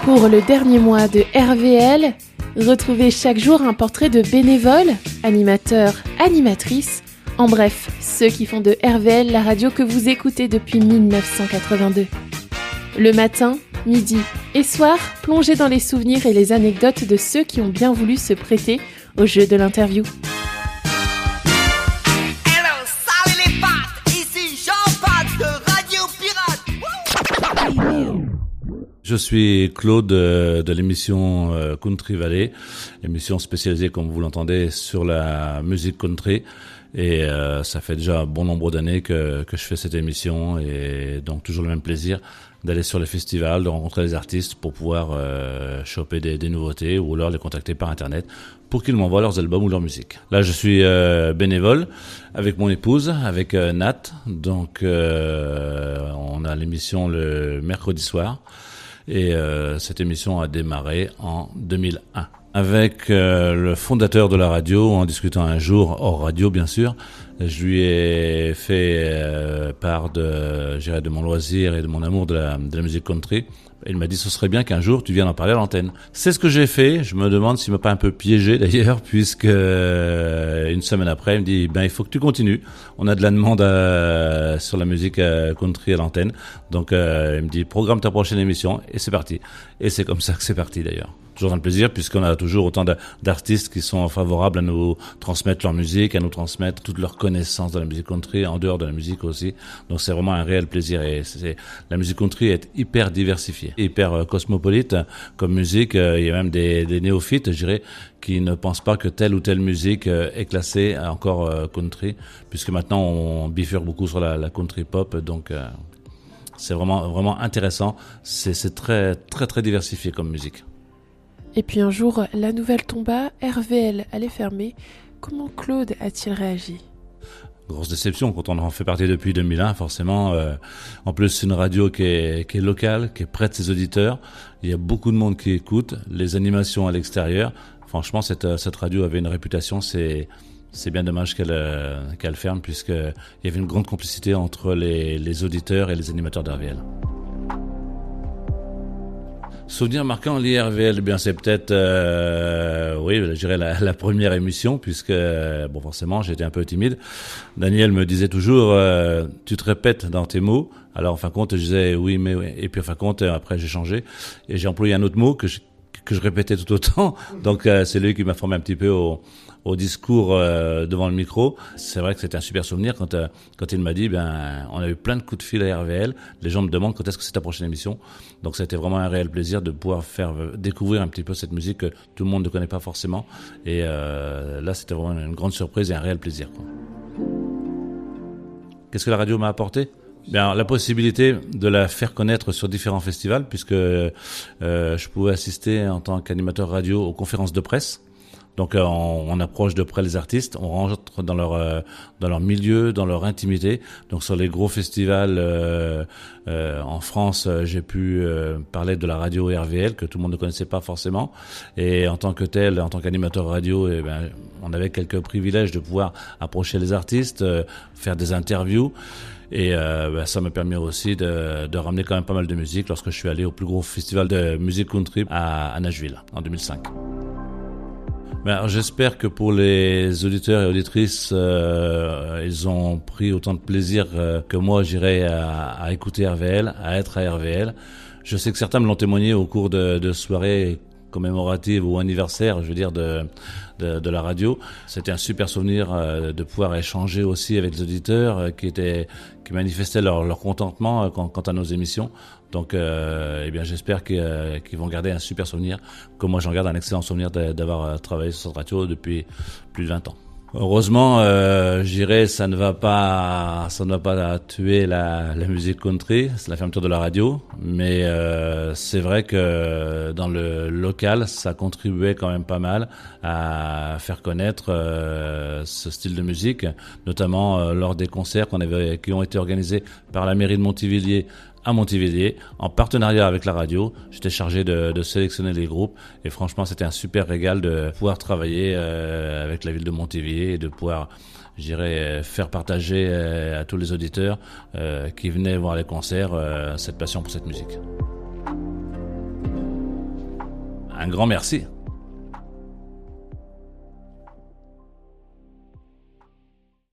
Pour le dernier mois de RVL, retrouvez chaque jour un portrait de bénévoles, animateurs, animatrices, en bref, ceux qui font de RVL la radio que vous écoutez depuis 1982. Le matin, midi et soir, plongez dans les souvenirs et les anecdotes de ceux qui ont bien voulu se prêter au jeu de l'interview. Je suis Claude de l'émission Country Valley, émission spécialisée, comme vous l'entendez, sur la musique country. Et ça fait déjà un bon nombre d'années que je fais cette émission, et donc toujours le même plaisir d'aller sur les festivals, de rencontrer les artistes pour pouvoir choper des nouveautés ou alors les contacter par internet pour qu'ils m'envoient leurs albums ou leur musique. Là, je suis bénévole avec mon épouse, avec Nat. Donc on a l'émission le mercredi soir. Et cette émission a démarré en 2001. Avec le fondateur de la radio, en discutant un jour, hors radio bien sûr, je lui ai fait part de mon loisir et de mon amour de la musique country. Il m'a dit ce serait bien qu'un jour tu viennes en parler à l'antenne. C'est ce que j'ai fait. Je me demande s'il m'a pas un peu piégé d'ailleurs, puisque une semaine après il me dit il faut que tu continues. On a de la demande sur la musique country à l'antenne. Donc il me dit programme ta prochaine émission, et c'est parti. Et c'est comme ça que c'est parti d'ailleurs. Toujours un plaisir, puisqu'on a toujours autant d'artistes qui sont favorables à nous transmettre leur musique, à nous transmettre toutes leurs connaissances de la musique country, en dehors de la musique aussi. Donc c'est vraiment un réel plaisir, et la musique country est hyper diversifiée, hyper cosmopolite comme musique. Il y a même des néophytes, je dirais, qui ne pensent pas que telle ou telle musique est classée encore country, puisque maintenant on bifurque beaucoup sur la country pop, donc c'est vraiment intéressant. C'est très très très diversifié comme musique. Et puis un jour, la nouvelle tomba, RVL allait fermer. Comment Claude a-t-il réagi ? Grosse déception quand on en fait partie depuis 2001, forcément. En plus, c'est une radio qui est locale, qui est près de ses auditeurs. Il y a beaucoup de monde qui écoute, les animations à l'extérieur. Franchement, cette radio avait une réputation. C'est bien dommage qu'elle ferme, puisqu'il y avait une grande complicité entre les auditeurs et les animateurs d'RVL. Souvenir marquant lié à RVL, bien c'est peut-être, oui, je dirais la première émission, puisque bon forcément j'étais un peu timide. Daniel me disait toujours, tu te répètes dans tes mots. Alors en fin de compte je disais oui mais oui. Et puis en fin de compte après j'ai changé et j'ai employé un autre mot que je répétais tout autant. Donc c'est lui qui m'a formé un petit peu au discours devant le micro. C'est vrai que c'était un super souvenir quand il m'a dit on a eu plein de coups de fil à RVL. Les gens me demandent quand est-ce que c'est ta prochaine émission. Donc c'était vraiment un réel plaisir de pouvoir faire découvrir un petit peu cette musique que tout le monde ne connaît pas forcément. Et là c'était vraiment une grande surprise et un réel plaisir, quoi. Qu'est-ce que la radio m'a apporté ? La possibilité de la faire connaître sur différents festivals, puisque je pouvais assister en tant qu'animateur radio aux conférences de presse. Donc on approche de près les artistes, on rentre dans leur milieu, dans leur intimité. Donc sur les gros festivals en France, j'ai pu parler de la radio RVL que tout le monde ne connaissait pas forcément. Et en tant que tel, en tant qu'animateur radio, on avait quelques privilèges de pouvoir approcher les artistes, faire des interviews. Et ça m'a permis aussi de ramener quand même pas mal de musique lorsque je suis allé au plus gros festival de musique country à Nashville en 2005. Alors, j'espère que pour les auditeurs et auditrices, ils ont pris autant de plaisir que moi, j'irai à écouter RVL, à être à RVL. Je sais que certains me l'ont témoigné au cours de soirées commémoratives ou anniversaires, je veux dire, de la radio. C'était un super souvenir de pouvoir échanger aussi avec les auditeurs qui manifestaient leur contentement quant à nos émissions. Donc j'espère qu'ils vont garder un super souvenir, comme moi j'en garde un excellent souvenir d'avoir travaillé sur cette radio depuis plus de 20 ans. Heureusement, je dirais, ça ne va pas tuer la musique country, c'est la fermeture de la radio, mais c'est vrai que dans le local, ça contribuait quand même pas mal à faire connaître ce style de musique, notamment lors des concerts qui ont été organisés par la mairie de Montivilliers à Montivilliers, en partenariat avec la radio. J'étais chargé de sélectionner les groupes et franchement c'était un super régal de pouvoir travailler avec la ville de Montivilliers et de pouvoir, je dirais, faire partager à tous les auditeurs qui venaient voir les concerts cette passion pour cette musique. Un grand merci.